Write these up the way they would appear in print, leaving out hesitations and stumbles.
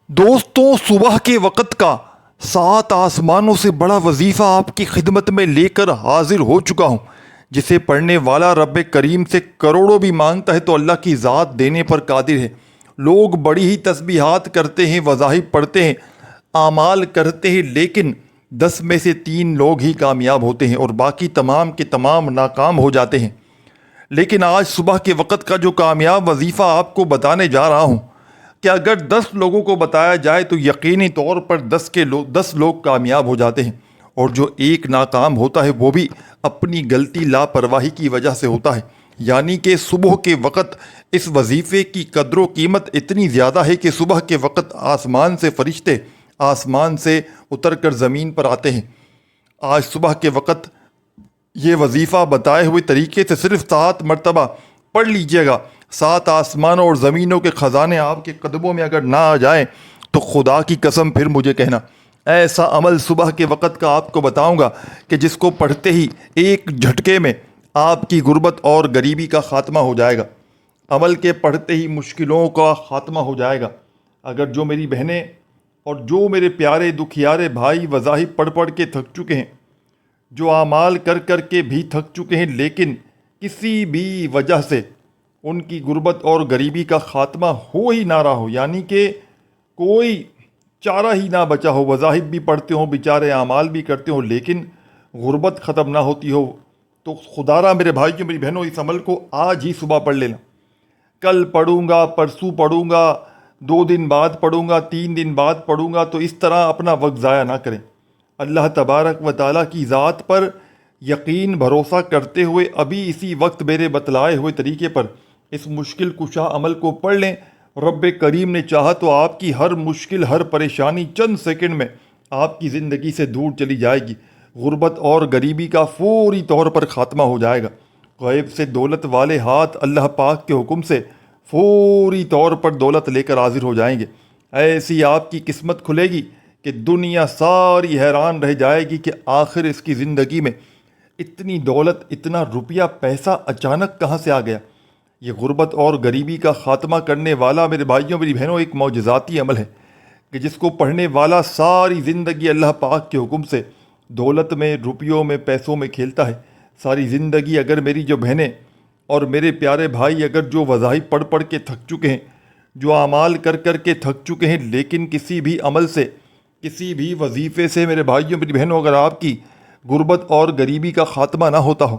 دوستوں، صبح کے وقت کا 7 آسمانوں سے بڑا وظیفہ آپ کی خدمت میں لے کر حاضر ہو چکا ہوں، جسے پڑھنے والا رب کریم سے کروڑوں بھی مانگتا ہے تو اللہ کی ذات دینے پر قادر ہے۔ لوگ بڑی ہی تسبیحات کرتے ہیں، وظائف پڑھتے ہیں، اعمال کرتے ہیں، لیکن 10 میں سے 3 لوگ ہی کامیاب ہوتے ہیں اور باقی تمام کے تمام ناکام ہو جاتے ہیں۔ لیکن آج صبح کے وقت کا جو کامیاب وظیفہ آپ کو بتانے جا رہا ہوں کہ اگر 10 لوگوں کو بتایا جائے تو یقینی طور پر 10 لوگ کامیاب ہو جاتے ہیں، اور جو ایک ناکام ہوتا ہے وہ بھی اپنی غلطی لاپرواہی کی وجہ سے ہوتا ہے۔ یعنی کہ صبح کے وقت اس وظیفے کی قدر و قیمت اتنی زیادہ ہے کہ صبح کے وقت آسمان سے فرشتے آسمان سے اتر کر زمین پر آتے ہیں۔ آج صبح کے وقت یہ وظیفہ بتائے ہوئے طریقے سے صرف 7 مرتبہ پڑھ لیجئے گا۔ 7 آسمانوں اور زمینوں کے خزانے آپ کے قدموں میں اگر نہ آ جائیں تو خدا کی قسم پھر مجھے کہنا۔ ایسا عمل صبح کے وقت کا آپ کو بتاؤں گا کہ جس کو پڑھتے ہی ایک جھٹکے میں آپ کی غربت اور غریبی کا خاتمہ ہو جائے گا۔ عمل کے پڑھتے ہی مشکلوں کا خاتمہ ہو جائے گا۔ اگر جو میری بہنیں اور جو میرے پیارے دکھیارے بھائی وظائف پڑھ پڑھ کے تھک چکے ہیں، جو اعمال کر کر کے بھی تھک چکے ہیں، لیکن کسی بھی وجہ سے ان کی غربت اور غریبی کا خاتمہ ہو ہی نہ رہا ہو، یعنی کہ کوئی چارہ ہی نہ بچا ہو، وظائف بھی پڑھتے ہوں بیچارے، اعمال بھی کرتے ہوں، لیکن غربت ختم نہ ہوتی ہو، تو خدا را میرے بھائیوں میری بہنوں، اس عمل کو آج ہی صبح پڑھ لینا۔ کل پڑھوں گا، پرسوں پڑھوں گا، 2 دن بعد پڑھوں گا، 3 دن بعد پڑھوں گا، تو اس طرح اپنا وقت ضائع نہ کریں۔ اللہ تبارک و تعالیٰ کی ذات پر یقین بھروسہ کرتے ہوئے ابھی اسی وقت میرے بتلائے ہوئے طریقے پر اس مشکل کشا عمل کو پڑھ لیں۔ رب کریم نے چاہا تو آپ کی ہر مشکل، ہر پریشانی چند سیکنڈ میں آپ کی زندگی سے دور چلی جائے گی۔ غربت اور غریبی کا فوری طور پر خاتمہ ہو جائے گا۔ غیب سے دولت والے ہاتھ اللہ پاک کے حکم سے فوری طور پر دولت لے کر حاضر ہو جائیں گے۔ ایسی آپ کی قسمت کھلے گی کہ دنیا ساری حیران رہ جائے گی کہ آخر اس کی زندگی میں اتنی دولت، اتنا روپیہ پیسہ اچانک کہاں سے آ گیا۔ یہ غربت اور غریبی کا خاتمہ کرنے والا میرے بھائیوں میری بہنوں ایک معجزاتی عمل ہے کہ جس کو پڑھنے والا ساری زندگی اللہ پاک کے حکم سے دولت میں، روپیوں میں، پیسوں میں کھیلتا ہے۔ ساری زندگی اگر میری جو بہنیں اور میرے پیارے بھائی اگر جو وظائف پڑھ پڑھ کے تھک چکے ہیں، جو اعمال کر کر کے تھک چکے ہیں، لیکن کسی بھی عمل سے، کسی بھی وظیفے سے میرے بھائیوں میری بہنوں اگر آپ کی غربت اور غریبی کا خاتمہ نہ ہوتا ہو،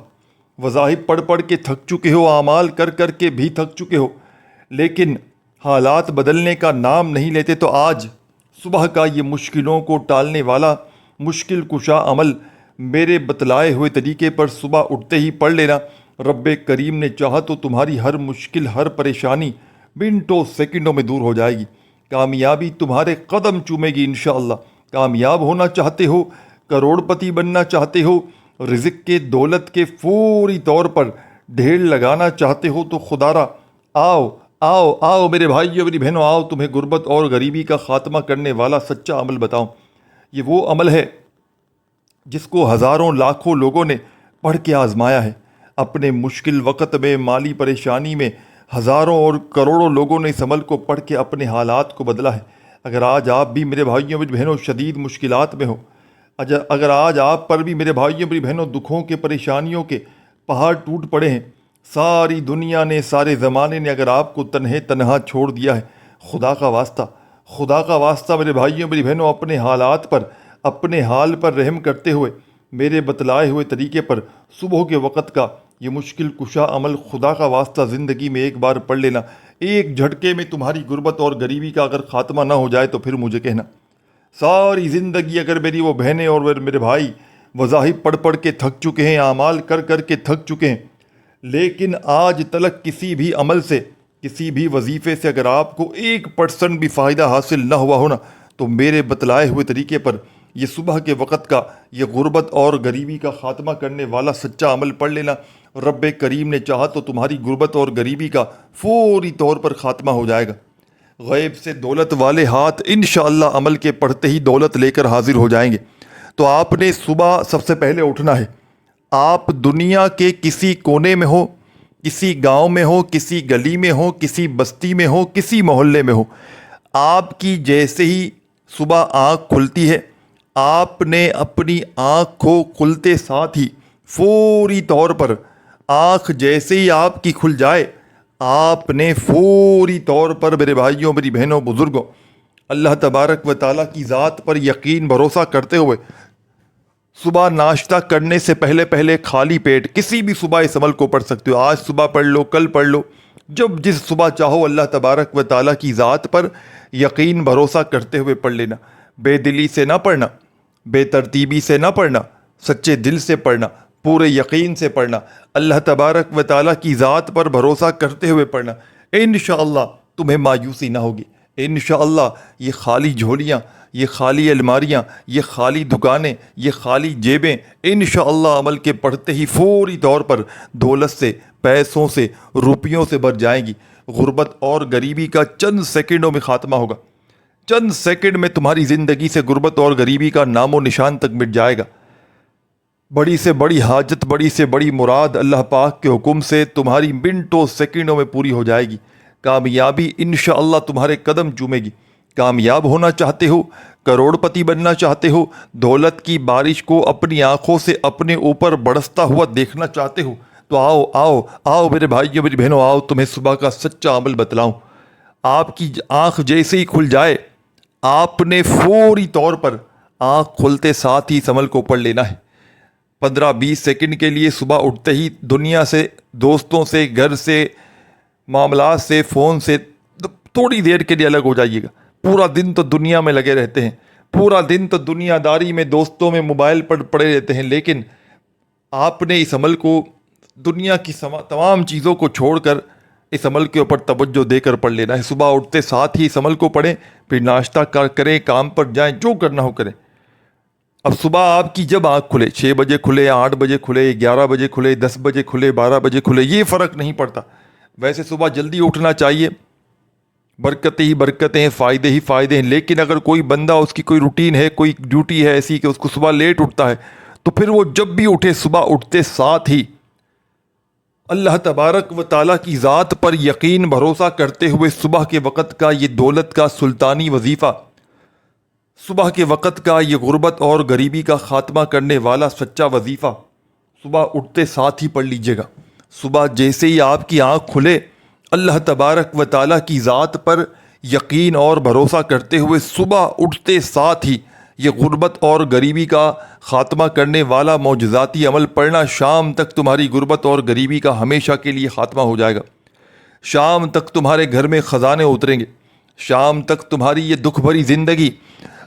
وظائف پڑھ پڑھ کے تھک چکے ہو، اعمال کر کر کے بھی تھک چکے ہو، لیکن حالات بدلنے کا نام نہیں لیتے، تو آج صبح کا یہ مشکلوں کو ٹالنے والا مشکل کشا عمل میرے بتلائے ہوئے طریقے پر صبح اٹھتے ہی پڑھ لینا۔ رب کریم نے چاہا تو تمہاری ہر مشکل، ہر پریشانی منٹوں سیکنڈوں میں دور ہو جائے گی۔ کامیابی تمہارے قدم چومے گی انشاءاللہ۔ کامیاب ہونا چاہتے ہو، کروڑ پتی بننا چاہتے ہو، رزق کے، دولت کے فوری طور پر ڈھیر لگانا چاہتے ہو، تو خدا را آؤ آؤ آؤ میرے بھائیو میری بہنوں، آؤ تمہیں غربت اور غریبی کا خاتمہ کرنے والا سچا عمل بتاؤں۔ یہ وہ عمل ہے جس کو ہزاروں لاکھوں لوگوں نے پڑھ کے آزمایا ہے۔ اپنے مشکل وقت میں، مالی پریشانی میں ہزاروں اور کروڑوں لوگوں نے اس عمل کو پڑھ کے اپنے حالات کو بدلا ہے۔ اگر آج آپ بھی میرے بھائیوں میری بہنوں شدید مشکلات میں ہو، اگر آج آپ پر بھی میرے بھائیوں میری بہنوں دکھوں کے، پریشانیوں کے پہاڑ ٹوٹ پڑے ہیں، ساری دنیا نے، سارے زمانے نے اگر آپ کو تنہا چھوڑ دیا ہے، خدا کا واسطہ میرے بھائیوں میری بہنوں اپنے حالات پر، اپنے حال پر رحم کرتے ہوئے میرے بتلائے ہوئے طریقے پر صبح کے وقت کا یہ مشکل کشا عمل خدا کا واسطہ زندگی میں ایک بار پڑھ لینا۔ ایک جھٹکے میں تمہاری غربت اور غریبی کا اگر خاتمہ نہ ہو جائے تو پھر مجھے کہنا۔ ساری زندگی اگر میری وہ بہنیں اور میرے بھائی وظائف پڑھ پڑھ کے تھک چکے ہیں، اعمال کر کر کے تھک چکے ہیں، لیکن آج تلک کسی بھی عمل سے، کسی بھی وظیفے سے اگر آپ کو 1% بھی فائدہ حاصل نہ ہوا ہونا، تو میرے بتلائے ہوئے طریقے پر یہ صبح کے وقت کا یہ غربت اور غریبی کا خاتمہ کرنے والا سچا عمل پڑھ لینا۔ رب کریم نے چاہا تو تمہاری غربت اور غریبی کا فوری طور پر خاتمہ ہو جائے گا۔ غیب سے دولت والے ہاتھ انشاءاللہ عمل کے پڑھتے ہی دولت لے کر حاضر ہو جائیں گے۔ تو آپ نے صبح سب سے پہلے اٹھنا ہے۔ آپ دنیا کے کسی کونے میں ہو، کسی گاؤں میں ہو، کسی گلی میں ہو، کسی بستی میں ہو، کسی محلے میں ہو، آپ کی جیسے ہی صبح آنکھ کھلتی ہے، آپ نے اپنی آنکھ کو کھلتے ساتھ ہی فوری طور پر آنکھ جیسے ہی آپ کی کھل جائے، آپ نے فوری طور پر میرے بھائیوں، میری بہنوں، بزرگوں، اللہ تبارک و تعالیٰ کی ذات پر یقین بھروسہ کرتے ہوئے صبح ناشتہ کرنے سے پہلے خالی پیٹ کسی بھی صبح اس عمل کو پڑھ سکتے ہو۔ آج صبح پڑھ لو، کل پڑھ لو، جب جس صبح چاہو اللہ تبارک و تعالیٰ کی ذات پر یقین بھروسہ کرتے ہوئے پڑھ لینا۔ بے دلی سے نہ پڑھنا، بے ترتیبی سے نہ پڑھنا، سچے دل سے پڑھنا، پورے یقین سے پڑھنا، اللہ تبارک و تعالیٰ کی ذات پر بھروسہ کرتے ہوئے پڑھنا۔ انشاءاللہ تمہیں مایوسی نہ ہوگی، انشاءاللہ یہ خالی جھولیاں، یہ خالی الماریاں، یہ خالی دکانیں، یہ خالی جیبیں انشاءاللہ عمل کے پڑھتے ہی فوری طور پر دولت سے، پیسوں سے، روپیوں سے بھر جائیں گی۔ غربت اور غریبی کا چند سیکنڈوں میں خاتمہ ہوگا، چند سیکنڈ میں تمہاری زندگی سے غربت اور غریبی کا نام و نشان تک مٹ جائے گا۔ بڑی سے بڑی حاجت، بڑی سے بڑی مراد اللہ پاک کے حکم سے تمہاری منٹوں سیکنڈوں میں پوری ہو جائے گی۔ کامیابی انشاءاللہ تمہارے قدم چومے گی۔ کامیاب ہونا چاہتے ہو، کروڑ پتی بننا چاہتے ہو، دولت کی بارش کو اپنی آنکھوں سے اپنے اوپر برستا ہوا دیکھنا چاہتے ہو، تو آؤ آؤ آؤ میرے بھائیوں، میری بہنوں، آؤ تمہیں صبح کا سچا عمل بتلاؤں۔ آپ کی آنکھ جیسے ہی کھل جائے، آپ نے فوری طور پر آنکھ کھلتے ساتھ ہی اس عمل کو پڑھ لینا ہے۔ 15-20 سیکنڈ کے لیے صبح اٹھتے ہی دنیا سے، دوستوں سے، گھر سے، معاملات سے، فون سے تھوڑی دیر کے لیے الگ ہو جائیے گا۔ پورا دن تو دنیا میں لگے رہتے ہیں، پورا دن تو دنیا داری میں، دوستوں میں، موبائل پر پڑے رہتے ہیں، لیکن آپ نے اس عمل کو، دنیا کی تمام چیزوں کو چھوڑ کر اس عمل کے اوپر توجہ دے کر پڑھ لینا ہے۔ صبح اٹھتے ساتھ ہی اس عمل کو پڑھیں، پھر ناشتہ کریں، کام پر جائیں، جو کرنا ہو کریں۔ اب صبح آپ کی جب آنکھ کھلے، 6 بجے کھلے، 8 بجے کھلے، 11 بجے کھلے، 10 بجے کھلے، 12 بجے کھلے، یہ فرق نہیں پڑتا۔ ویسے صبح جلدی اٹھنا چاہیے، برکتیں ہی برکتیں ہیں، فائدے ہی فائدے ہیں، لیکن اگر کوئی بندہ، اس کی کوئی روٹین ہے، کوئی ڈیوٹی ہے ایسی کہ اس کو صبح لیٹ اٹھتا ہے، تو پھر وہ جب بھی اٹھے، صبح اٹھتے ساتھ ہی اللہ تبارک و تعالیٰ کی ذات پر یقین بھروسہ کرتے ہوئے صبح کے وقت کا یہ دولت کا سلطانی وظیفہ، صبح کے وقت کا یہ غربت اور غریبی کا خاتمہ کرنے والا سچا وظیفہ صبح اٹھتے ساتھ ہی پڑھ لیجئے گا۔ صبح جیسے ہی آپ کی آنکھ کھلے، اللہ تبارک و تعالیٰ کی ذات پر یقین اور بھروسہ کرتے ہوئے صبح اٹھتے ساتھ ہی یہ غربت اور غریبی کا خاتمہ کرنے والا معجزاتی عمل پڑھنا، شام تک تمہاری غربت اور غریبی کا ہمیشہ کے لیے خاتمہ ہو جائے گا۔ شام تک تمہارے گھر میں خزانے اتریں گے۔ شام تک تمہاری یہ دکھ بھری زندگی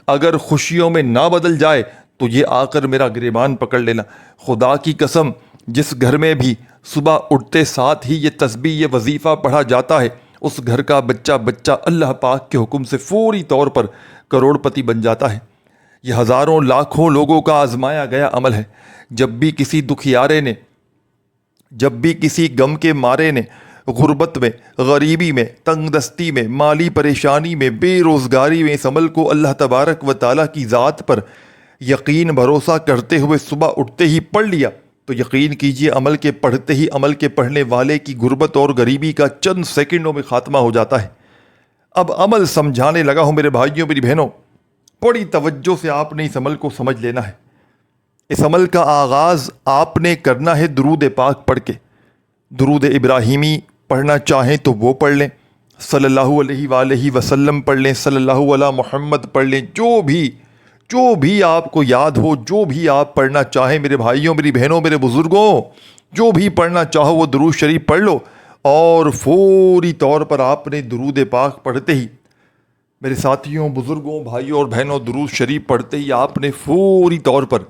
اگر خوشیوں میں نہ بدل جائے تو یہ آ کر میرا گریبان پکڑ لینا، خدا کی قسم، جس گھر میں بھی صبح اٹھتے ساتھ ہی یہ تسبیح، یہ وظیفہ پڑھا جاتا ہے، اس گھر کا بچہ اللہ پاک کے حکم سے فوری طور پر کروڑ پتی بن جاتا ہے۔ یہ ہزاروں لاکھوں لوگوں کا آزمایا گیا عمل ہے۔ جب بھی کسی دکھیارے نے، جب بھی کسی غم کے مارے نے غربت میں، غریبی میں، تنگ دستی میں، مالی پریشانی میں، بے روزگاری میں اس عمل کو اللہ تبارک و تعالیٰ کی ذات پر یقین بھروسہ کرتے ہوئے صبح اٹھتے ہی پڑھ لیا، تو یقین کیجئے عمل کے پڑھتے ہی عمل کے پڑھنے والے کی غربت اور غریبی کا چند سیکنڈوں میں خاتمہ ہو جاتا ہے۔ اب عمل سمجھانے لگا ہوں میرے بھائیوں، میری بہنوں، بڑی توجہ سے آپ نے اس عمل کو سمجھ لینا ہے۔ اس عمل کا آغاز آپ نے کرنا ہے درود پاک پڑھ کے۔ درود ابراہیمی پڑھنا چاہیں تو وہ پڑھ لیں، صلی اللہ علیہ وآلہ وسلم پڑھ لیں، صلی اللہ علی محمد پڑھ لیں، جو بھی آپ کو یاد ہو، جو بھی آپ پڑھنا چاہیں میرے بھائیوں، میری بہنوں، میرے بزرگوں، جو بھی پڑھنا چاہو وہ درود شریف پڑھ لو۔ اور فوری طور پر آپ نے درود پاک پڑھتے ہی، میرے ساتھیوں، بزرگوں، بھائیوں اور بہنوں، درود شریف پڑھتے ہی آپ نے فوری طور پر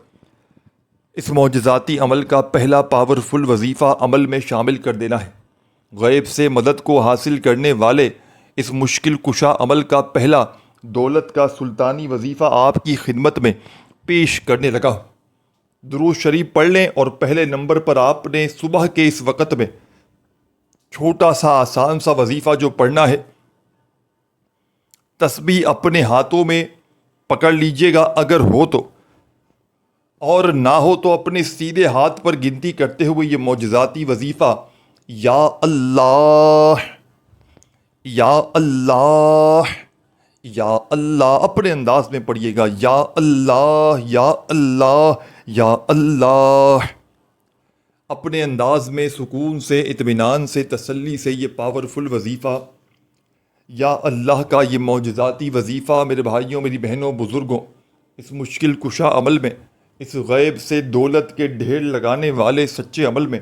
اس معجزاتی عمل کا پہلا پاورفل وظیفہ عمل میں شامل کر دینا ہے۔ غیب سے مدد کو حاصل کرنے والے اس مشکل کشا عمل کا پہلا دولت کا سلطانی وظیفہ آپ کی خدمت میں پیش کرنے لگا۔ درود شریف پڑھ لیں، اور پہلے نمبر پر آپ نے صبح کے اس وقت میں چھوٹا سا آسان سا وظیفہ جو پڑھنا ہے، تسبیح اپنے ہاتھوں میں پکڑ لیجئے گا اگر ہو تو، اور نہ ہو تو اپنے سیدھے ہاتھ پر گنتی کرتے ہوئے یہ معجزاتی وظیفہ، یا اللہ، یا اللہ، یا اللہ، اپنے انداز میں پڑھیے گا، یا اللہ یا اللہ یا اللہ، اپنے انداز میں سکون سے، اطمینان سے، تسلی سے یہ پاورفل وظیفہ یا اللہ کا، یہ معجزاتی وظیفہ میرے بھائیوں، میری بہنوں، بزرگوں، اس مشکل کشا عمل میں، اس غیب سے دولت کے ڈھیر لگانے والے سچے عمل میں،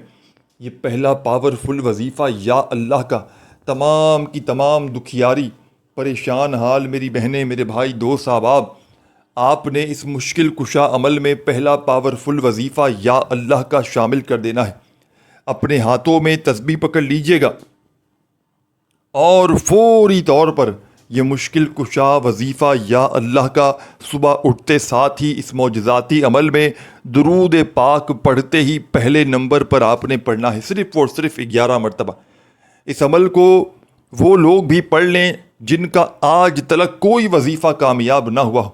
یہ پہلا پاورفل وظیفہ یا اللہ کا، تمام کی تمام دکھیاری، پریشان حال میری بہنیں، میرے بھائی، دوست، احباب، آپ نے اس مشکل کشا عمل میں پہلا پاورفل وظیفہ یا اللہ کا شامل کر دینا ہے۔ اپنے ہاتھوں میں تسبیح پکڑ لیجئے گا اور فوری طور پر یہ مشکل کشا وظیفہ یا اللہ کا صبح اٹھتے ساتھ ہی اس معجزاتی عمل میں درود پاک پڑھتے ہی پہلے نمبر پر آپ نے پڑھنا ہے، صرف اور صرف 11 مرتبہ۔ اس عمل کو وہ لوگ بھی پڑھ لیں جن کا آج تک کوئی وظیفہ کامیاب نہ ہوا ہو،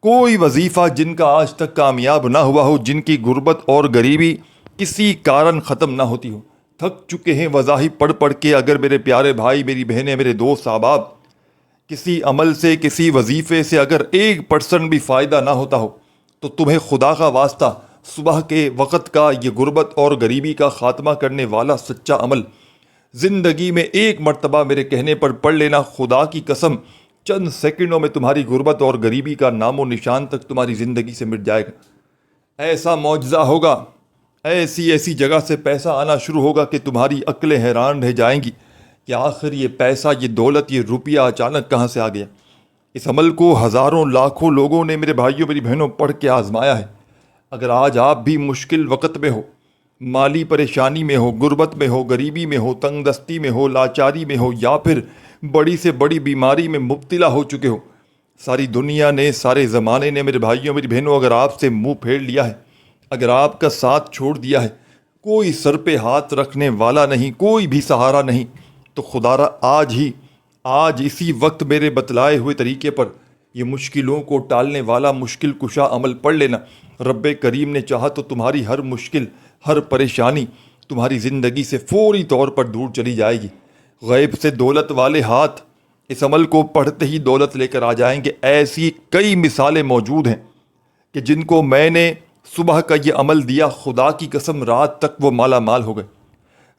کوئی وظیفہ جن کا آج تک کامیاب نہ ہوا ہو، جن کی غربت اور غریبی کسی کارن ختم نہ ہوتی ہو، تھک چکے ہیں وظائف پڑھ پڑھ کے۔ اگر میرے پیارے بھائی، میری بہنیں، میرے دوست احباب، کسی عمل سے، کسی وظیفے سے اگر 1% بھی فائدہ نہ ہوتا ہو تو تمہیں خدا کا واسطہ صبح کے وقت کا یہ غربت اور غریبی کا خاتمہ کرنے والا سچا عمل زندگی میں 1 مرتبہ میرے کہنے پر پڑھ لینا۔ خدا کی قسم، چند سیکنڈوں میں تمہاری غربت اور غریبی کا نام و نشان تک تمہاری زندگی سے مٹ جائے گا۔ ایسا معجزہ ہوگا، ایسی ایسی جگہ سے پیسہ آنا شروع ہوگا کہ تمہاری عقلیں حیران رہ جائیں گی کہ آخر یہ پیسہ، یہ دولت، یہ روپیہ اچانک کہاں سے آ گیا۔ اس عمل کو ہزاروں لاکھوں لوگوں نے میرے بھائیوں، میری بہنوں، پڑھ کے آزمایا ہے۔ اگر آج آپ بھی مشکل وقت میں ہو، مالی پریشانی میں ہو، غربت میں ہو، غریبی میں ہو، تنگ دستی میں ہو، لاچاری میں ہو، یا پھر بڑی سے بڑی بیماری میں مبتلا ہو چکے ہو، ساری دنیا نے، سارے زمانے نے میرے بھائیوں، میری بہنوں، اگر آپ سے منہ پھیر لیا ہے، اگر آپ کا ساتھ چھوڑ دیا ہے، کوئی سر پہ ہاتھ رکھنے والا نہیں، کوئی بھی سہارا نہیں، تو خدا را آج اسی وقت میرے بتلائے ہوئے طریقے پر یہ مشکلوں کو ٹالنے والا مشکل کشا عمل پڑھ لینا۔ رب کریم نے چاہا تو تمہاری ہر مشکل، ہر پریشانی تمہاری زندگی سے فوری طور پر دور چلی جائے گی۔ غیب سے دولت والے ہاتھ اس عمل کو پڑھتے ہی دولت لے کر آ جائیں گے۔ ایسی کئی مثالیں موجود ہیں کہ جن کو میں نے صبح کا یہ عمل دیا، خدا کی قسم رات تک وہ مالا مال ہو گئے،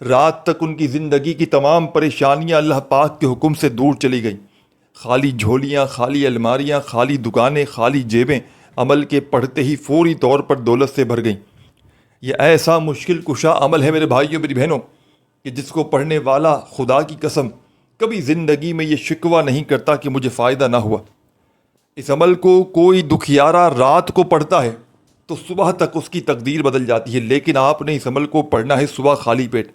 رات تک ان کی زندگی کی تمام پریشانیاں اللہ پاک کے حکم سے دور چلی گئیں۔ خالی جھولیاں، خالی الماریاں، خالی دکانیں، خالی جیبیں عمل کے پڑھتے ہی فوری طور پر دولت سے بھر گئیں۔ یہ ایسا مشکل کشا عمل ہے میرے بھائیوں، میری بہنوں، کہ جس کو پڑھنے والا خدا کی قسم کبھی زندگی میں یہ شکوہ نہیں کرتا کہ مجھے فائدہ نہ ہوا۔ اس عمل کو کوئی دکھیارا رات کو پڑھتا ہے تو صبح تک اس کی تقدیر بدل جاتی ہے، لیکن آپ نے اس عمل کو پڑھنا ہے صبح خالی پیٹ۔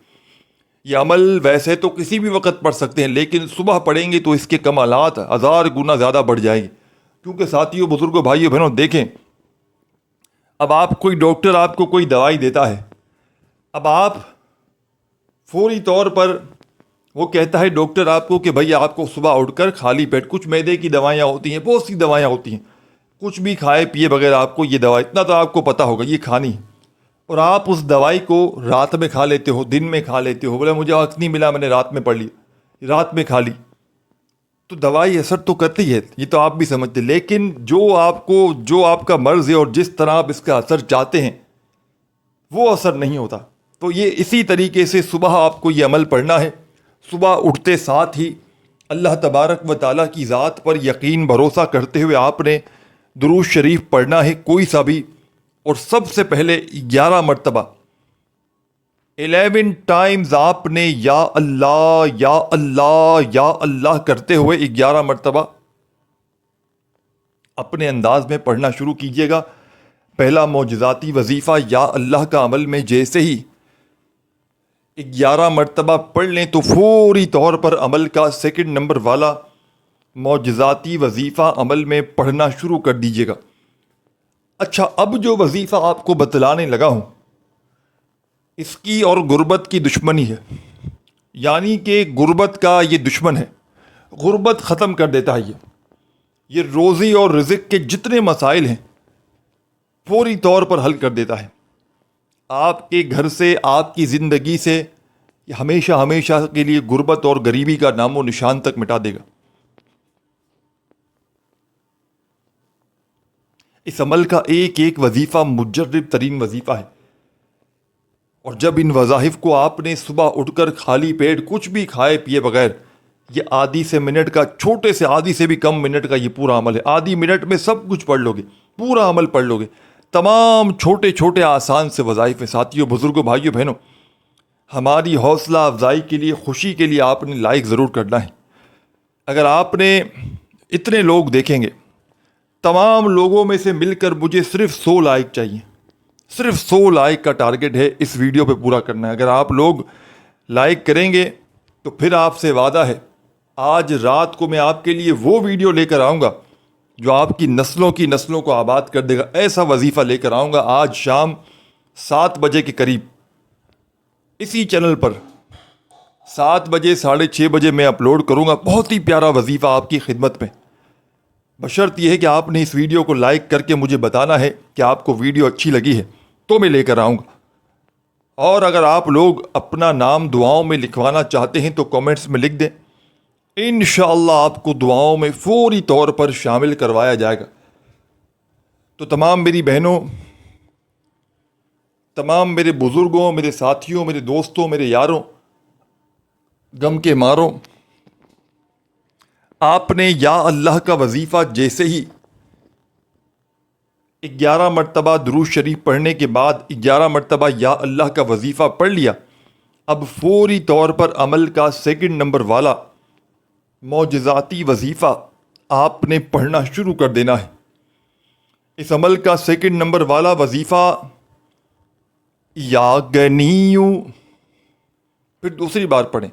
یہ عمل ویسے تو کسی بھی وقت پڑھ سکتے ہیں، لیکن صبح پڑھیں گے تو اس کے کمالات 1000 گنا زیادہ بڑھ جائیں گے۔ کیونکہ ساتھیوں، بزرگوں، بھائیوں، بہنوں، دیکھیں، اب آپ کوئی ڈاکٹر آپ کو کوئی دوائی دیتا ہے، اب آپ فوری طور پر وہ کہتا ہے ڈاکٹر آپ کو کہ بھائی آپ کو صبح اٹھ کر خالی پیٹ، کچھ معدے کی دوائیاں ہوتی ہیں، بہت سی دوائیاں ہوتی ہیں، کچھ بھی کھائے پیے بغیر آپ کو یہ دوا، اتنا تو آپ کو پتہ ہوگا یہ کھانی ہے، اور آپ اس دوائی کو رات میں کھا لیتے ہو، دن میں کھا لیتے ہو، بولے مجھے وقت نہیں ملا، میں نے رات میں پڑھ لی، رات میں کھا لی، تو دوائی اثر تو کرتی ہے، یہ تو آپ بھی سمجھتے، لیکن جو آپ کا مرض ہے اور جس طرح آپ اس کا اثر چاہتے ہیں وہ اثر نہیں ہوتا۔ تو یہ اسی طریقے سے صبح آپ کو یہ عمل پڑھنا ہے۔ صبح اٹھتے ساتھ ہی اللہ تبارک و تعالیٰ کی ذات پر یقین بھروسہ کرتے ہوئے آپ نے درود شریف پڑھنا ہے، کوئی سا بھی، اور سب سے پہلے 11 مرتبہ 11 ٹائمز آپ نے یا اللہ یا اللہ یا اللہ کرتے ہوئے 11 مرتبہ اپنے انداز میں پڑھنا شروع کیجیے گا۔ پہلا معجزاتی وظیفہ یا اللہ کا عمل میں جیسے ہی 11 مرتبہ پڑھ لیں تو فوری طور پر عمل کا سیکنڈ نمبر والا معجزاتی وظیفہ عمل میں پڑھنا شروع کر دیجیے گا۔ اچھا، اب جو وظیفہ آپ کو بتلانے لگا ہوں، اس کی اور غربت کی دشمنی ہے، یعنی کہ غربت کا یہ دشمن ہے، غربت ختم کر دیتا ہے۔ یہ روزی اور رزق کے جتنے مسائل ہیں فوری طور پر حل کر دیتا ہے۔ آپ کے گھر سے، آپ کی زندگی سے ہمیشہ ہمیشہ کے لیے غربت اور غریبی کا نام و نشان تک مٹا دے گا۔ اس عمل کا ایک ایک وظیفہ مجرب ترین وظیفہ ہے، اور جب ان وظائف کو آپ نے صبح اٹھ کر خالی پیٹ کچھ بھی کھائے پیے بغیر، یہ آدھی سے منٹ کا، چھوٹے سے آدھی سے بھی کم منٹ کا یہ پورا عمل ہے، آدھی منٹ میں سب کچھ پڑھ لو گے، پورا عمل پڑھ لو گے، تمام چھوٹے چھوٹے آسان سے وظائف ہیں۔ ساتھیوں، بزرگوں، بھائیوں، بہنوں، ہماری حوصلہ افزائی کے لیے، خوشی کے لیے آپ نے لائک ضرور کرنا ہے۔ اگر آپ نے اتنے لوگ دیکھیں گے، تمام لوگوں میں سے مل کر مجھے صرف 100 لائک چاہیے، صرف 100 لائک کا ٹارگٹ ہے اس ویڈیو پہ پورا کرنا ہے۔ اگر آپ لوگ لائک کریں گے تو پھر آپ سے وعدہ ہے، آج رات کو میں آپ کے لیے وہ ویڈیو لے کر آؤں گا جو آپ کی نسلوں کو آباد کر دے گا۔ ایسا وظیفہ لے کر آؤں گا آج شام 7 بجے کے قریب اسی چینل پر، 7 بجے 6:30 بجے میں اپلوڈ کروں گا۔ بہت ہی پیارا وظیفہ آپ کی خدمت میں، بشرط یہ ہے کہ آپ نے اس ویڈیو کو لائک کر کے مجھے بتانا ہے کہ آپ کو ویڈیو اچھی لگی ہے، تو میں لے کر آؤں گا۔ اور اگر آپ لوگ اپنا نام دعاؤں میں لکھوانا چاہتے ہیں تو کامنٹس میں لکھ دیں، انشاءاللہ آپ کو دعاؤں میں فوری طور پر شامل کروایا جائے گا۔ تو تمام میری بہنوں، تمام میرے بزرگوں، میرے ساتھیوں، میرے دوستوں، میرے یاروں، غم کے ماروں، آپ نے یا اللہ کا وظیفہ جیسے ہی 11 مرتبہ درود شریف پڑھنے کے بعد 11 مرتبہ یا اللہ کا وظیفہ پڑھ لیا، اب فوری طور پر عمل کا سیکنڈ نمبر والا معجزاتی وظیفہ آپ نے پڑھنا شروع کر دینا ہے۔ اس عمل کا سیکنڈ نمبر والا وظیفہ یا گنیو، پھر دوسری بار پڑھیں،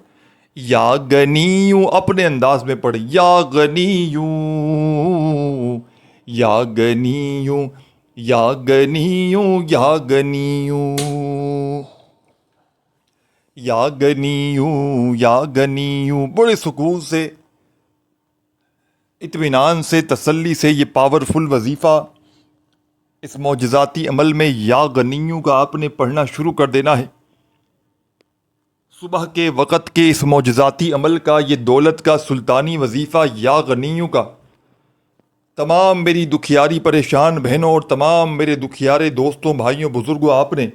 یا گنیو، اپنے انداز میں پڑھیں، یا گنیو، یا گنیو، یا گنیو، یا گنیو، یا گنیو، یا گنیو، بڑے سکون سے، اطمینان سے، تسلی سے یہ پاورفل وظیفہ، اس معجزاتی عمل میں یا غنیوں کا آپ نے پڑھنا شروع کر دینا ہے۔ صبح کے وقت کے اس معجزاتی عمل کا، یہ دولت کا سلطانی وظیفہ یا غنیوں کا، تمام میری دکھیاری پریشان بہنوں اور تمام میرے دکھیارے دوستوں، بھائیوں، بزرگوں، آپ نے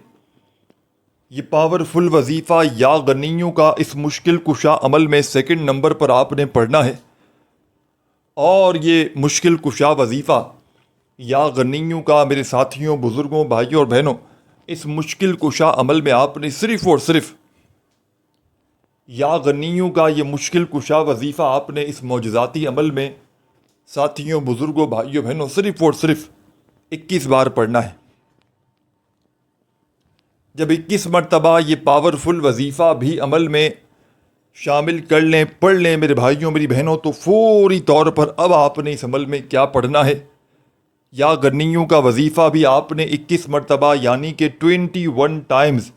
یہ پاورفل وظیفہ یا غنیوں کا اس مشکل کشا عمل میں سیکنڈ نمبر پر آپ نے پڑھنا ہے۔ اور یہ مشکل کشا وظیفہ یا غنیوں کا، میرے ساتھیوں، بزرگوں، بھائیوں اور بہنوں، اس مشکل کشا عمل میں آپ نے صرف اور صرف یا غنیوں کا یہ مشکل کشا وظیفہ آپ نے اس معجزاتی عمل میں، ساتھیوں، بزرگوں، بھائیوں، بہنوں، صرف اور صرف 21 بار پڑھنا ہے۔ جب 21 مرتبہ یہ پاورفل وظیفہ بھی عمل میں شامل کر لیں، پڑھ لیں میرے بھائیوں، میری بہنوں، تو فوری طور پر اب آپ نے اس عمل میں کیا پڑھنا ہے؟ یا غنیوں کا وظیفہ بھی آپ نے 21 مرتبہ یعنی کہ 21 ٹائمز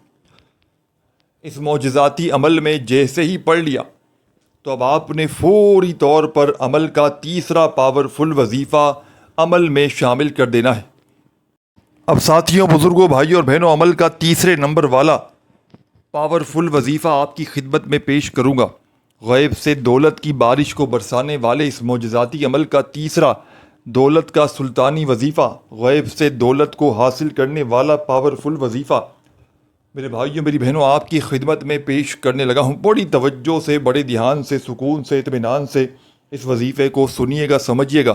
اس معجزاتی عمل میں جیسے ہی پڑھ لیا، تو اب آپ نے فوری طور پر عمل کا تیسرا پاورفل وظیفہ عمل میں شامل کر دینا ہے۔ اب ساتھیوں، بزرگوں، بھائیوں اور بہنوں، عمل کا تیسرے نمبر والا پاورفل وظیفہ آپ کی خدمت میں پیش کروں گا۔ غیب سے دولت کی بارش کو برسانے والے اس معجزاتی عمل کا تیسرا دولت کا سلطانی وظیفہ، غیب سے دولت کو حاصل کرنے والا پاورفل وظیفہ، میرے بھائیوں، میری بہنوں، آپ کی خدمت میں پیش کرنے لگا ہوں۔ بڑی توجہ سے، بڑے دھیان سے، سکون سے، اطمینان سے اس وظیفے کو سنیے گا، سمجھیے گا،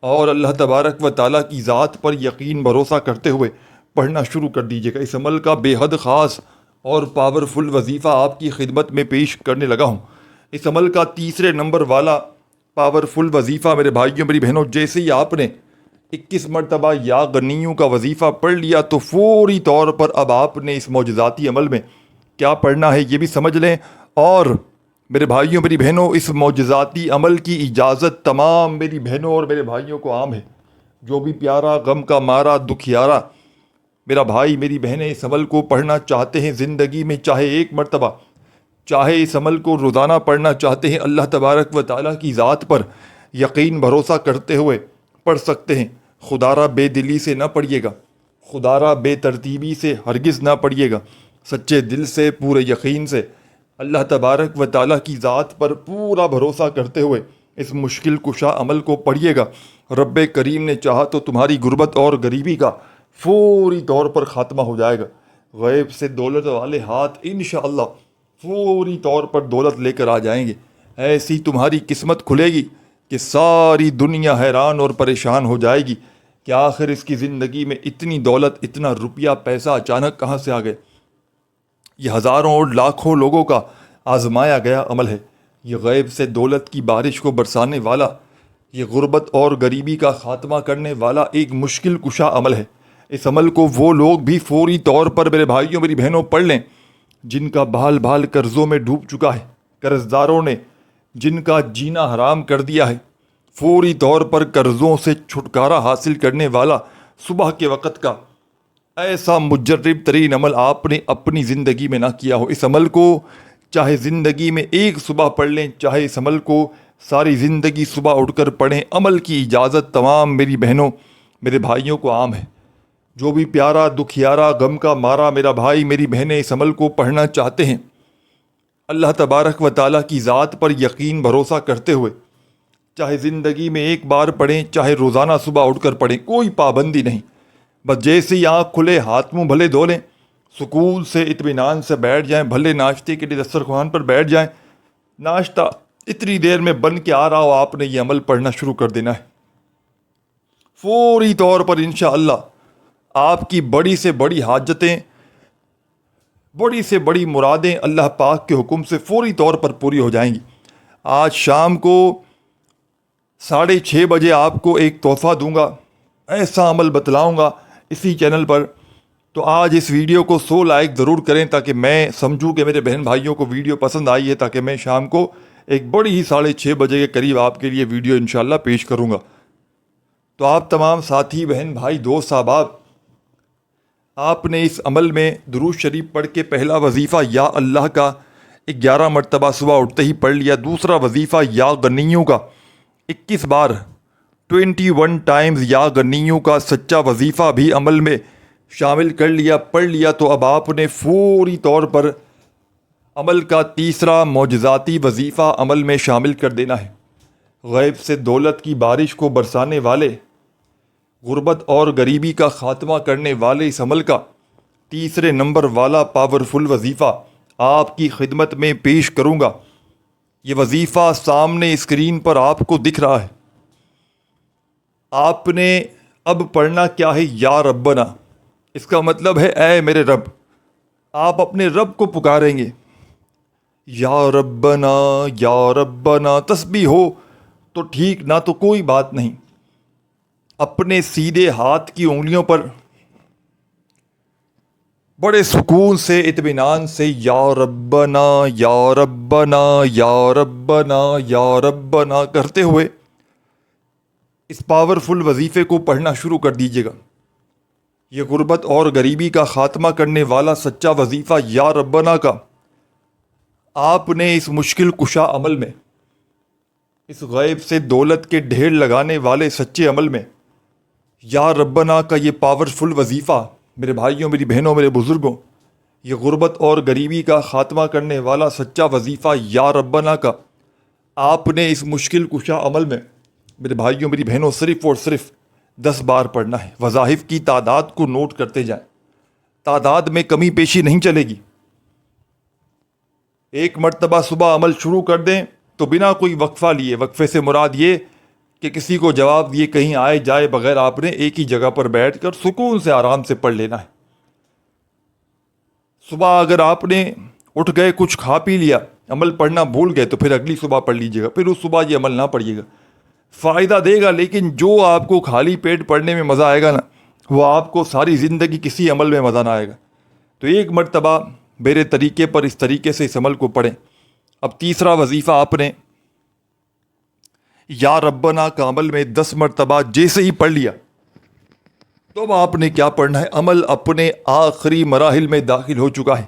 اور اللہ تبارک و تعالیٰ کی ذات پر یقین بھروسہ کرتے ہوئے پڑھنا شروع کر دیجیے گا۔ اس عمل کا بے حد خاص اور پاورفل وظیفہ آپ کی خدمت میں پیش کرنے لگا ہوں۔ اس عمل کا تیسرے نمبر والا پاورفل وظیفہ، میرے بھائیوں، میری بہنوں، جیسے ہی آپ نے 21 مرتبہ یا غنیوں کا وظیفہ پڑھ لیا، تو فوری طور پر اب آپ نے اس معجزاتی عمل میں کیا پڑھنا ہے یہ بھی سمجھ لیں۔ اور میرے بھائیوں، میری بہنوں، اس معجزاتی عمل کی اجازت تمام میری بہنوں اور میرے بھائیوں کو عام ہے۔ جو بھی پیارا، غم کا مارا، دکھیارا میرا بھائی، میری بہنیں اس عمل کو پڑھنا چاہتے ہیں زندگی میں، چاہے 1 مرتبہ، چاہے اس عمل کو روزانہ پڑھنا چاہتے ہیں، اللہ تبارک و تعالیٰ کی ذات پر یقین بھروسہ کرتے ہوئے پڑھ سکتے ہیں۔ خدا را بے دلی سے نہ پڑھیے گا، خدا را بے ترتیبی سے ہرگز نہ پڑھیے گا، سچے دل سے، پورے یقین سے، اللہ تبارک و تعالیٰ کی ذات پر پورا بھروسہ کرتے ہوئے اس مشکل کشا عمل کو پڑھیے گا، رب کریم نے چاہا تو تمہاری غربت اور غریبی کا فوری طور پر خاتمہ ہو جائے گا۔ غیب سے دولت والے ہاتھ انشاءاللہ فوری طور پر دولت لے کر آ جائیں گے۔ ایسی تمہاری قسمت کھلے گی کہ ساری دنیا حیران اور پریشان ہو جائے گی کہ آخر اس کی زندگی میں اتنی دولت، اتنا روپیہ پیسہ اچانک کہاں سے آ گئے۔ یہ ہزاروں اور لاکھوں لوگوں کا آزمایا گیا عمل ہے۔ یہ غیب سے دولت کی بارش کو برسانے والا، یہ غربت اور غریبی کا خاتمہ کرنے والا ایک مشکل کشا عمل ہے۔ اس عمل کو وہ لوگ بھی فوری طور پر میرے بھائیوں میری بہنوں پڑھ لیں جن کا بال بال قرضوں میں ڈوب چکا ہے، قرض داروں نے جن کا جینا حرام کر دیا ہے۔ فوری طور پر قرضوں سے چھٹکارا حاصل کرنے والا صبح کے وقت کا ایسا مجرب ترین عمل آپ نے اپنی زندگی میں نہ کیا ہو۔ اس عمل کو چاہے زندگی میں ایک صبح پڑھ لیں، چاہے اس عمل کو ساری زندگی صبح اٹھ کر پڑھیں، عمل کی اجازت تمام میری بہنوں میرے بھائیوں کو عام ہے۔ جو بھی پیارا دکھیارا غم کا مارا میرا بھائی میری بہنیں اس عمل کو پڑھنا چاہتے ہیں، اللہ تبارک و تعالیٰ کی ذات پر یقین بھروسہ کرتے ہوئے چاہے زندگی میں ایک بار پڑھیں، چاہے روزانہ صبح اٹھ کر پڑھیں، کوئی پابندی نہیں۔ بس جیسے ہی آنکھ کھلے ہاتھ منہ بھلے دھو لیں، سکون سے اطمینان سے بیٹھ جائیں، بھلے ناشتے کے لیے دسترخوان پر بیٹھ جائیں، ناشتہ اتنی دیر میں بن کے آ رہا ہو، آپ نے یہ عمل پڑھنا شروع کر دینا ہے۔ فوری طور پر انشاءاللہ آپ کی بڑی سے بڑی حاجتیں، بڑی سے بڑی مرادیں اللہ پاک کے حکم سے فوری طور پر پوری ہو جائیں گی۔ آج شام کو 6:30 بجے آپ کو ایک تحفہ دوں گا، ایسا عمل بتلاؤں گا اسی چینل پر۔ تو آج اس ویڈیو کو 100 لائک ضرور کریں تاکہ میں سمجھوں کہ میرے بہن بھائیوں کو ویڈیو پسند آئی ہے، تاکہ میں شام کو ایک بڑی ہی 6:30 بجے کے قریب آپ کے لیے ویڈیو انشاءاللہ پیش کروں گا۔ تو آپ تمام ساتھی بہن بھائی دوست احباب، آپ نے اس عمل میں درود شریف پڑھ کے پہلا وظیفہ یا اللہ کا 11 مرتبہ صبح اٹھتے ہی پڑھ لیا، دوسرا وظیفہ یا غنیوں کا 21 بار 21 ٹائمز یا غنیوں کا سچا وظیفہ بھی عمل میں شامل کر لیا، پڑھ لیا، تو اب آپ نے فوری طور پر عمل کا تیسرا معجزاتی وظیفہ عمل میں شامل کر دینا ہے۔ غیب سے دولت کی بارش کو برسانے والے، غربت اور غریبی کا خاتمہ کرنے والے اس عمل کا تیسرے نمبر والا پاورفل وظیفہ آپ کی خدمت میں پیش کروں گا۔ یہ وظیفہ سامنے اسکرین پر آپ کو دکھ رہا ہے۔ آپ نے اب پڑھنا کیا ہے؟ یا ربنا۔ اس کا مطلب ہے اے میرے رب۔ آپ اپنے رب کو پکاریں گے، یا ربنا یا ربنا۔ تسبیح ہو تو ٹھیک، نہ تو کوئی بات نہیں۔ اپنے سیدھے ہاتھ کی انگلیوں پر بڑے سکون سے اطمینان سے یا ربنا یا ربنا یا ربنا یا ربنا کرتے ہوئے اس پاورفل وظیفے کو پڑھنا شروع کر دیجیے گا۔ یہ غربت اور غریبی کا خاتمہ کرنے والا سچا وظیفہ یا ربنا کا آپ نے اس مشکل کشا عمل میں، اس غیب سے دولت کے ڈھیر لگانے والے سچے عمل میں یا ربنا کا یہ پاورفل وظیفہ میرے بھائیوں میری بہنوں میرے بزرگوں، یہ غربت اور غریبی کا خاتمہ کرنے والا سچا وظیفہ یا ربنا کا آپ نے اس مشکل کشا عمل میں میرے بھائیوں میری بہنوں صرف اور صرف 10 بار پڑھنا ہے۔ وظائف کی تعداد کو نوٹ کرتے جائیں، تعداد میں کمی پیشی نہیں چلے گی۔ ایک مرتبہ صبح عمل شروع کر دیں تو بنا کوئی وقفہ لیے، وقفے سے مراد یہ کہ کسی کو جواب دیے کہیں آئے جائے بغیر آپ نے ایک ہی جگہ پر بیٹھ کر سکون سے آرام سے پڑھ لینا ہے۔ صبح اگر آپ نے اٹھ گئے کچھ کھا پی لیا، عمل پڑھنا بھول گئے، تو پھر اگلی صبح پڑھ لیجیے گا، پھر اس صبح یہ عمل نہ پڑھیے گا۔ فائدہ دے گا، لیکن جو آپ کو خالی پیٹ پڑھنے میں مزہ آئے گا نا، وہ آپ کو ساری زندگی کسی عمل میں مزہ نہ آئے گا۔ تو ایک مرتبہ میرے طریقے پر اس طریقے سے اس عمل کو پڑھیں۔ اب تیسرا وظیفہ آپ نے یا ربنا کا عمل میں 10 مرتبہ جیسے ہی پڑھ لیا، تو اب آپ نے کیا پڑھنا ہے؟ عمل اپنے آخری مراحل میں داخل ہو چکا ہے۔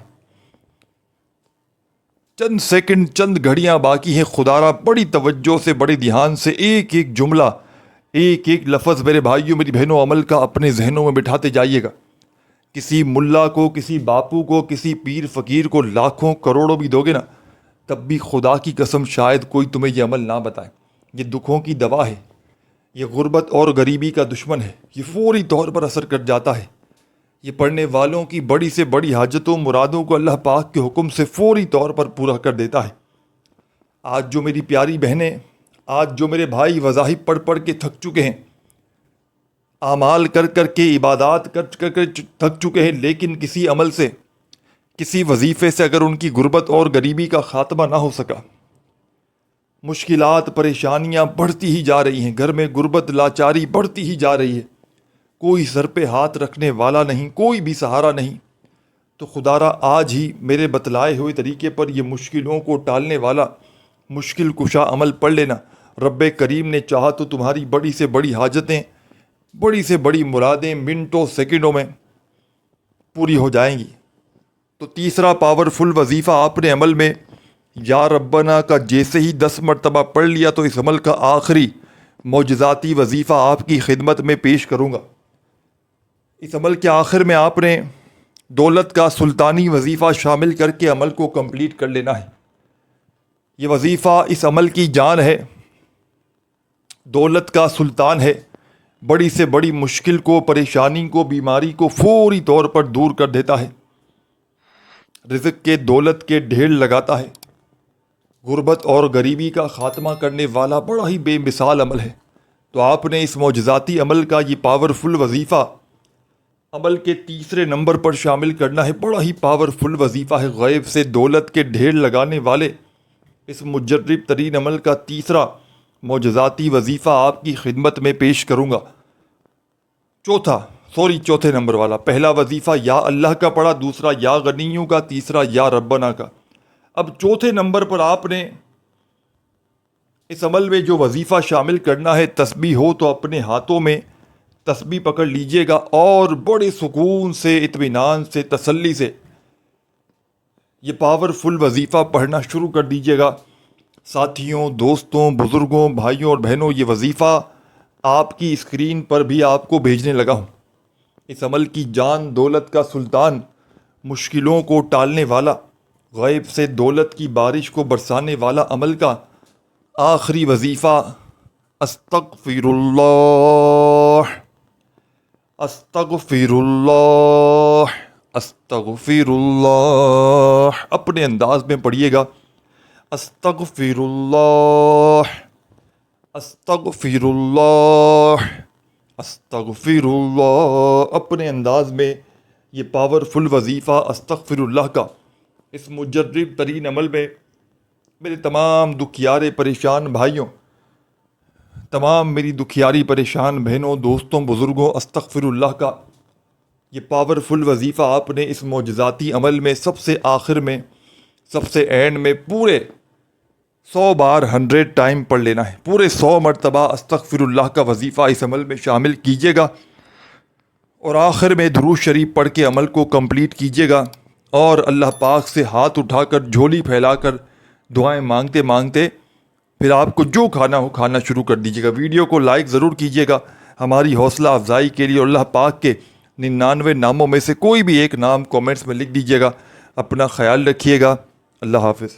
چند سیکنڈ، چند گھڑیاں باقی ہیں۔ خدا را بڑی توجہ سے، بڑے دھیان سے ایک ایک جملہ، ایک ایک لفظ میرے بھائیوں میری بہنوں عمل کا اپنے ذہنوں میں بٹھاتے جائیے گا۔ کسی ملا کو، کسی باپو کو، کسی پیر فقیر کو لاکھوں کروڑوں بھی دو گے نا، تب بھی خدا کی قسم شاید کوئی تمہیں یہ عمل نہ بتائے۔ یہ دکھوں کی دوا ہے، یہ غربت اور غریبی کا دشمن ہے، یہ فوری طور پر اثر کر جاتا ہے۔ یہ پڑھنے والوں کی بڑی سے بڑی حاجتوں مرادوں کو اللہ پاک کے حکم سے فوری طور پر پورا کر دیتا ہے۔ آج جو میری پیاری بہنیں، آج جو میرے بھائی وظائف پڑھ پڑھ کے تھک چکے ہیں، اعمال کر کر کے، عبادات کر کر کے تھک چکے ہیں، لیکن کسی عمل سے، کسی وظیفے سے اگر ان کی غربت اور غریبی کا خاتمہ نہ ہو سکا، مشکلات پریشانیاں بڑھتی ہی جا رہی ہیں، گھر میں غربت لاچاری بڑھتی ہی جا رہی ہے، کوئی سر پہ ہاتھ رکھنے والا نہیں، کوئی بھی سہارا نہیں، تو خدارا آج ہی میرے بتلائے ہوئے طریقے پر یہ مشکلوں کو ٹالنے والا مشکل کشا عمل پڑھ لینا۔ رب کریم نے چاہا تو تمہاری بڑی سے بڑی حاجتیں، بڑی سے بڑی مرادیں منٹوں سیکنڈوں میں پوری ہو جائیں گی۔ تو تیسرا پاورفل وظیفہ آپ نے عمل میں یا ربنا کا جیسے ہی 10 مرتبہ پڑھ لیا تو اس عمل کا آخری معجزاتی وظیفہ آپ کی خدمت میں پیش کروں گا۔ اس عمل کے آخر میں آپ نے دولت کا سلطانی وظیفہ شامل کر کے عمل کو کمپلیٹ کر لینا ہے۔ یہ وظیفہ اس عمل کی جان ہے، دولت کا سلطان ہے، بڑی سے بڑی مشکل کو، پریشانی کو، بیماری کو فوری طور پر دور کر دیتا ہے، رزق کے، دولت کے ڈھیر لگاتا ہے، غربت اور غریبی کا خاتمہ کرنے والا بڑا ہی بے مثال عمل ہے۔ تو آپ نے اس معجزاتی عمل کا یہ پاورفل وظیفہ عمل کے تیسرے نمبر پر شامل کرنا ہے۔ بڑا ہی پاورفل وظیفہ ہے، غیب سے دولت کے ڈھیر لگانے والے اس مجرب ترین عمل کا تیسرا معجزاتی وظیفہ آپ کی خدمت میں پیش کروں گا۔ چوتھے نمبر والا، پہلا وظیفہ یا اللہ کا پڑھا، دوسرا یا غنیوں کا، تیسرا یا ربنا کا۔ اب چوتھے نمبر پر آپ نے اس عمل میں جو وظیفہ شامل کرنا ہے، تسبیح ہو تو اپنے ہاتھوں میں تسبیح پکڑ لیجئے گا اور بڑے سکون سے، اطمینان سے، تسلی سے یہ پاورفل وظیفہ پڑھنا شروع کر دیجئے گا۔ ساتھیوں، دوستوں، بزرگوں، بھائیوں اور بہنوں، یہ وظیفہ آپ کی اسکرین پر بھی آپ کو بھیجنے لگا ہوں۔ اس عمل کی جان، دولت کا سلطان، مشکلوں کو ٹالنے والا، غیب سے دولت کی بارش کو برسانے والا عمل کا آخری وظیفہ استغفر اللہ، استغفر اللہ، استغفر اللہ۔ اپنے انداز میں پڑھیے گا، استغفر اللہ، استغفر اللہ، استغفر اللہ۔ اپنے انداز میں یہ پاورفل وظیفہ استغفر اللہ کا اس مجرب ترین عمل میں میرے تمام دکھیارے پریشان بھائیوں، تمام میری دکھیاری پریشان بہنوں، دوستوں، بزرگوں، استغفر اللہ کا یہ پاورفل وظیفہ آپ نے اس معجزاتی عمل میں سب سے آخر میں، سب سے اینڈ میں پورے 100 بار 100 ٹائم پڑھ لینا ہے۔ پورے 100 مرتبہ استغفر اللہ کا وظیفہ اس عمل میں شامل کیجیے گا اور آخر میں درود شریف پڑھ کے عمل کو کمپلیٹ کیجیے گا اور اللہ پاک سے ہاتھ اٹھا کر، جھولی پھیلا کر دعائیں مانگتے مانگتے پھر آپ کو جو کھانا ہو کھانا شروع کر دیجیے گا۔ ویڈیو کو لائک ضرور کیجیے گا ہماری حوصلہ افزائی کے لیے، اور اللہ پاک کے 99 ناموں میں سے کوئی بھی ایک نام کومنٹس میں لکھ دیجیے گا۔ اپنا خیال رکھیے گا، اللہ حافظ۔